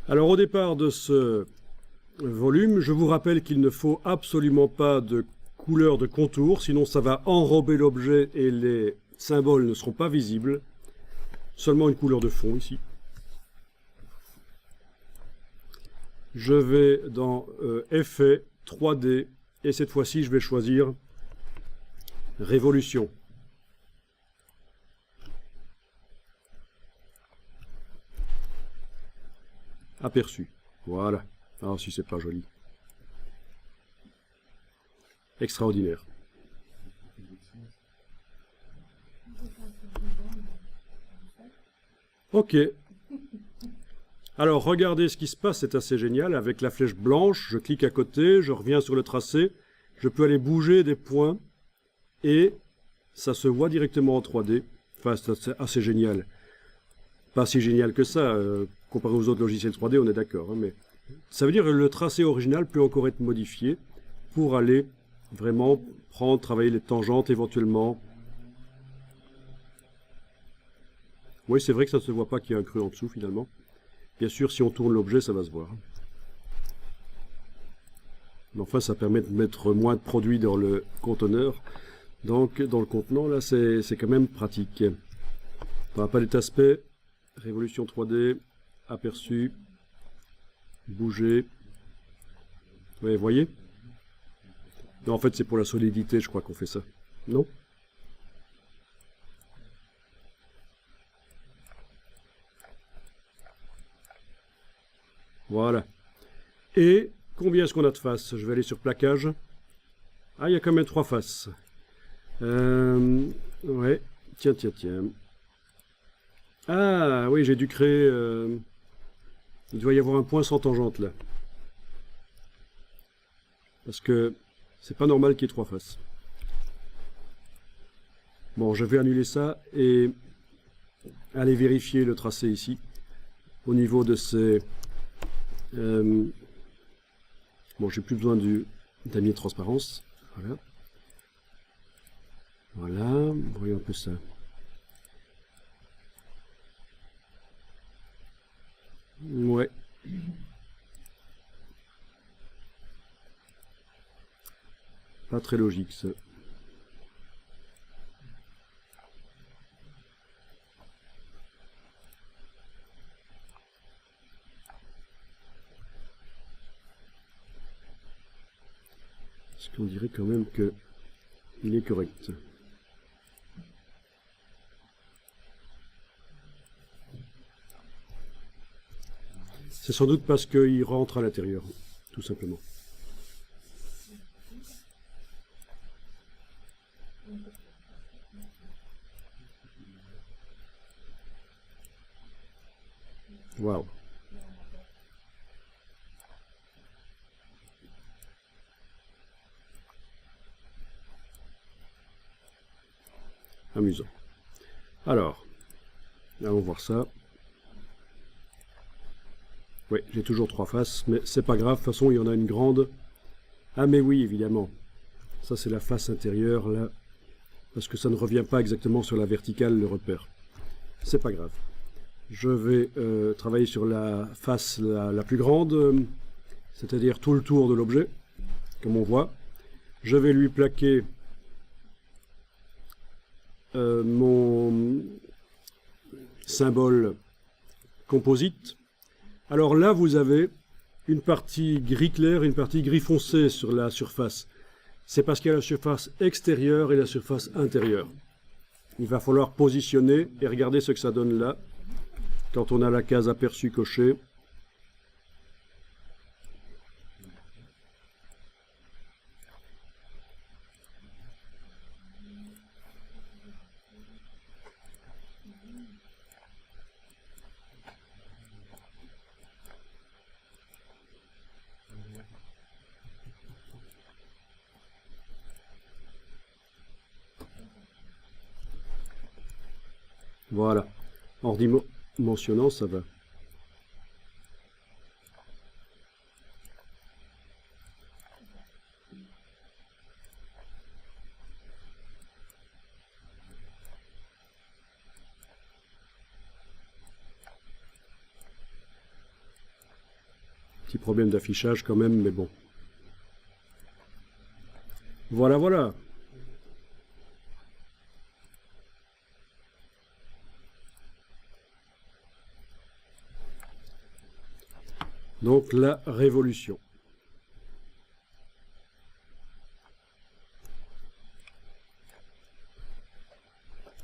Alors au départ de ce volume, je vous rappelle qu'il ne faut absolument pas de couleur de contour, sinon ça va enrober l'objet et les symboles ne seront pas visibles. Seulement une couleur de fond ici. Je vais dans Effet, 3D, et cette fois-ci je vais choisir Révolution. Aperçu. Voilà. Alors si c'est pas joli. Extraordinaire. Ok. Alors regardez ce qui se passe, c'est assez génial. Avec la flèche blanche, je clique à côté, je reviens sur le tracé, je peux aller bouger des points et ça se voit directement en 3D. Enfin, c'est assez génial. Pas si génial que ça, comparé aux autres logiciels 3D, on est d'accord. Hein, mais ça veut dire que le tracé original peut encore être modifié pour aller vraiment travailler les tangentes éventuellement. Oui, c'est vrai que ça ne se voit pas qu'il y a un creux en dessous finalement. Bien sûr, si on tourne l'objet, ça va se voir. Mais enfin, ça permet de mettre moins de produits dans le conteneur. Donc, dans le contenant, là, c'est quand même pratique. Dans la palette aspect, Révolution 3D, aperçu, bouger. Ouais, vous voyez? Non, en fait, c'est pour la solidité, je crois qu'on fait ça. Non? Voilà. Et combien est-ce qu'on a de faces? Je vais aller sur plaquage. Ah, il y a quand même 3 faces. Ouais. Tiens, tiens, tiens. Ah, oui, j'ai dû créer... Il doit y avoir un point sans tangente, là. Parce que c'est pas normal qu'il y ait 3 faces. Bon, je vais annuler ça et aller vérifier le tracé ici. Au niveau de ces... Bon, j'ai plus besoin d'amis de transparence. Voilà. Voilà, voyons un peu ça. Ouais. Pas très logique, ça. Parce qu'on dirait quand même que il est correct. C'est sans doute parce qu'il rentre à l'intérieur, tout simplement. Waouh. Amusant. Alors, allons voir ça. Oui, j'ai toujours 3 faces, mais c'est pas grave, de toute façon il y en a une grande. Ah mais oui, évidemment. Ça c'est la face intérieure, là, parce que ça ne revient pas exactement sur la verticale, le repère. C'est pas grave. Je vais travailler sur la face la plus grande, c'est-à-dire tout le tour de l'objet, comme on voit. Je vais lui plaquer mon symbole composite. Alors là, vous avez une partie gris clair et une partie gris foncé sur la surface. C'est parce qu'il y a la surface extérieure et la surface intérieure. Il va falloir positionner et regarder ce que ça donne là, quand on a la case aperçu cochée. Voilà. En redimensionnant, ça va. Petit problème d'affichage quand même, mais bon. Voilà, voilà. Donc la révolution.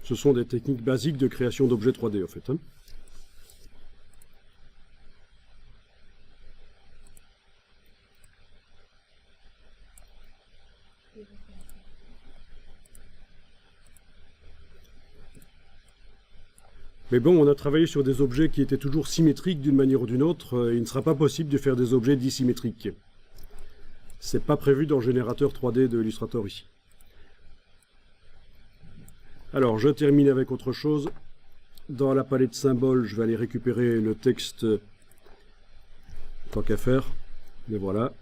Ce sont des techniques basiques de création d'objets 3D en fait. Hein. Mais bon, on a travaillé sur des objets qui étaient toujours symétriques d'une manière ou d'une autre. Il ne sera pas possible de faire des objets dissymétriques. C'est pas prévu dans le générateur 3D de Illustrator ici. Alors, je termine avec autre chose. Dans la palette symboles, je vais aller récupérer le texte tant qu'à faire. Mais voilà.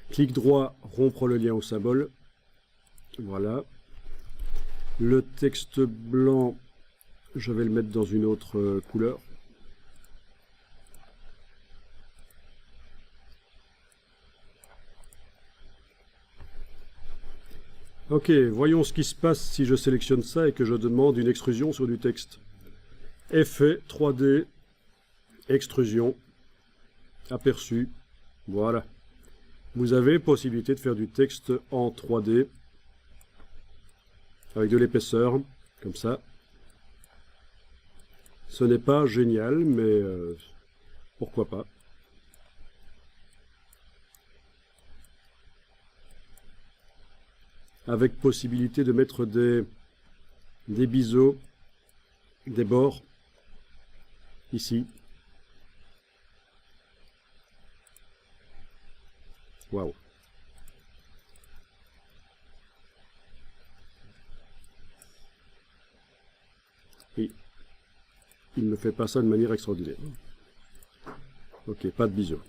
Clic droit, rompre le lien au symbole. Voilà. Le texte blanc, je vais le mettre dans une autre couleur. Ok, voyons ce qui se passe si je sélectionne ça et que je demande une extrusion sur du texte. Effet 3D, extrusion, aperçu, voilà. Vous avez possibilité de faire du texte en 3D avec de l'épaisseur, comme ça. Ce n'est pas génial, mais pourquoi pas. Avec possibilité de mettre des biseaux, des bords, ici. Waouh. Et il ne fait pas ça de manière extraordinaire. Ok, pas de biseaux.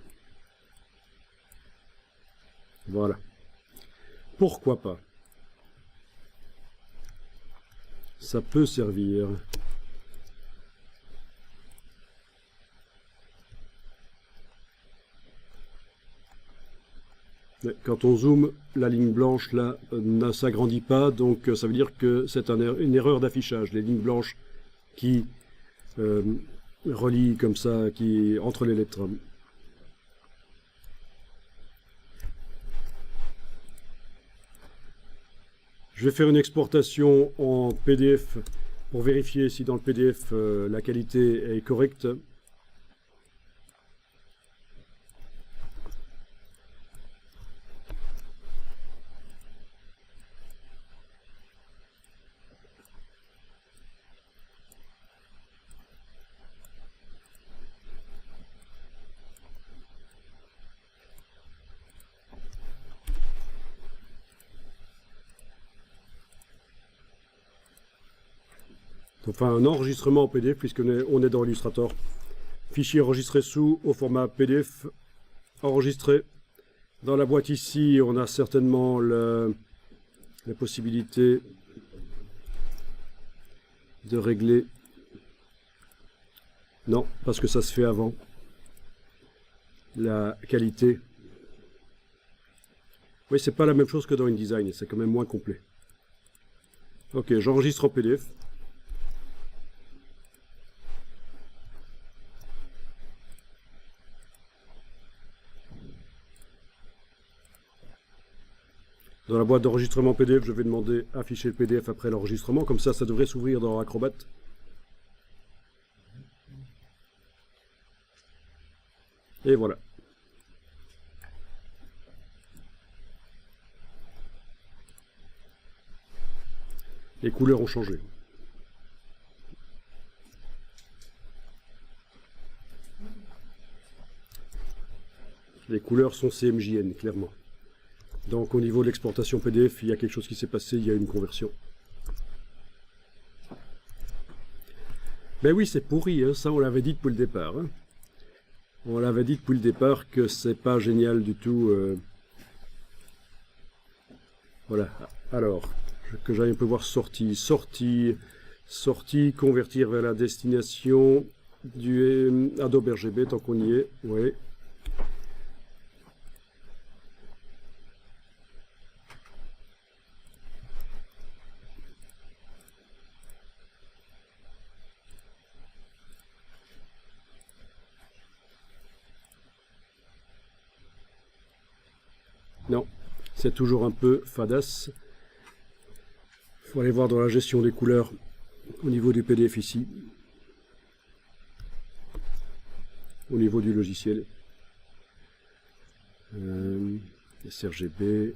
Voilà. Pourquoi pas? Ça peut servir. Quand on zoome, la ligne blanche là ne s'agrandit pas, donc ça veut dire que c'est une erreur d'affichage. Les lignes blanches qui relient comme ça, qui entre les lettres. Je vais faire une exportation en PDF pour vérifier si dans le PDF la qualité est correcte. Enfin, un enregistrement en PDF puisqu'on est dans Illustrator. Fichier enregistré sous au format PDF enregistré. Dans la boîte ici, on a certainement la possibilité de régler. Non, parce que ça se fait avant. La qualité. Oui, c'est pas la même chose que dans InDesign, c'est quand même moins complet. Ok, j'enregistre en PDF. Dans la boîte d'enregistrement PDF, je vais demander afficher le PDF après l'enregistrement. Comme ça, ça devrait s'ouvrir dans Acrobat. Et voilà. Les couleurs ont changé. Les couleurs sont CMJN, clairement. Donc au niveau de l'exportation PDF, il y a quelque chose qui s'est passé, il y a une conversion. Ben oui, c'est pourri, hein, ça on l'avait dit depuis le départ. Hein. On l'avait dit depuis le départ que c'est pas génial du tout. Voilà, alors, que j'aille un peu voir sortie, convertir vers la destination, du Adobe RGB tant qu'on y est. Oui. Non, c'est toujours un peu fadasse. Il faut aller voir dans la gestion des couleurs au niveau du PDF ici. Au niveau du logiciel. sRGB.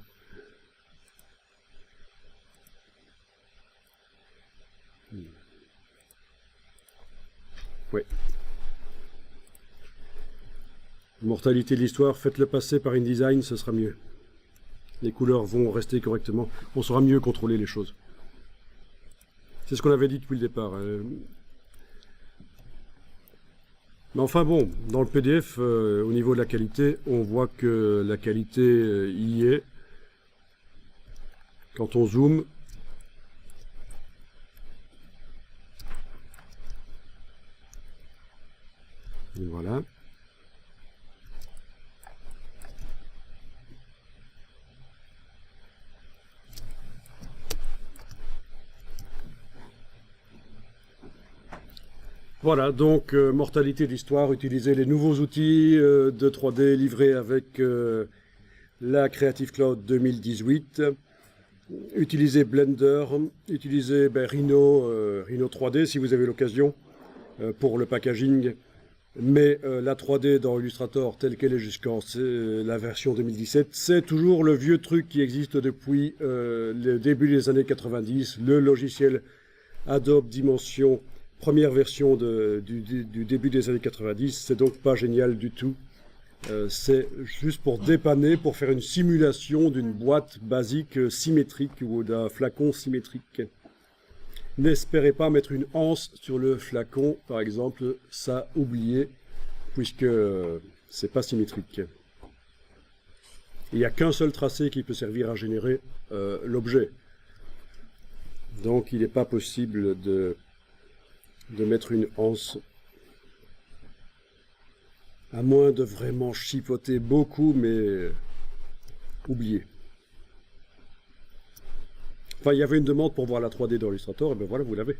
Ouais. Mortalité de l'histoire, faites-le passer par InDesign, ce sera mieux. Les couleurs vont rester correctement. On saura mieux contrôler les choses. C'est ce qu'on avait dit depuis le départ. Mais enfin bon, dans le PDF, au niveau de la qualité, on voit que la qualité y est. Quand on zoome, voilà. Voilà, donc mortalité de l'histoire, utiliser les nouveaux outils de 3D livrés avec la Creative Cloud 2018. Utilisez Blender, utilisez Rhino 3D si vous avez l'occasion pour le packaging. Mais la 3D dans Illustrator telle qu'elle est jusqu'en la version 2017, c'est toujours le vieux truc qui existe depuis le début des années 90, le logiciel Adobe Dimension. Première version du début des années 90, c'est donc pas génial du tout. C'est juste pour dépanner, pour faire une simulation d'une boîte basique symétrique ou d'un flacon symétrique. N'espérez pas mettre une anse sur le flacon, par exemple, ça oubliez, puisque c'est pas symétrique. Il n'y a qu'un seul tracé qui peut servir à générer l'objet. Donc il n'est pas possible de mettre une anse, à moins de vraiment chipoter beaucoup, mais oubliez. Enfin, il y avait une demande pour voir la 3D dans Illustrator, et bien voilà, vous l'avez.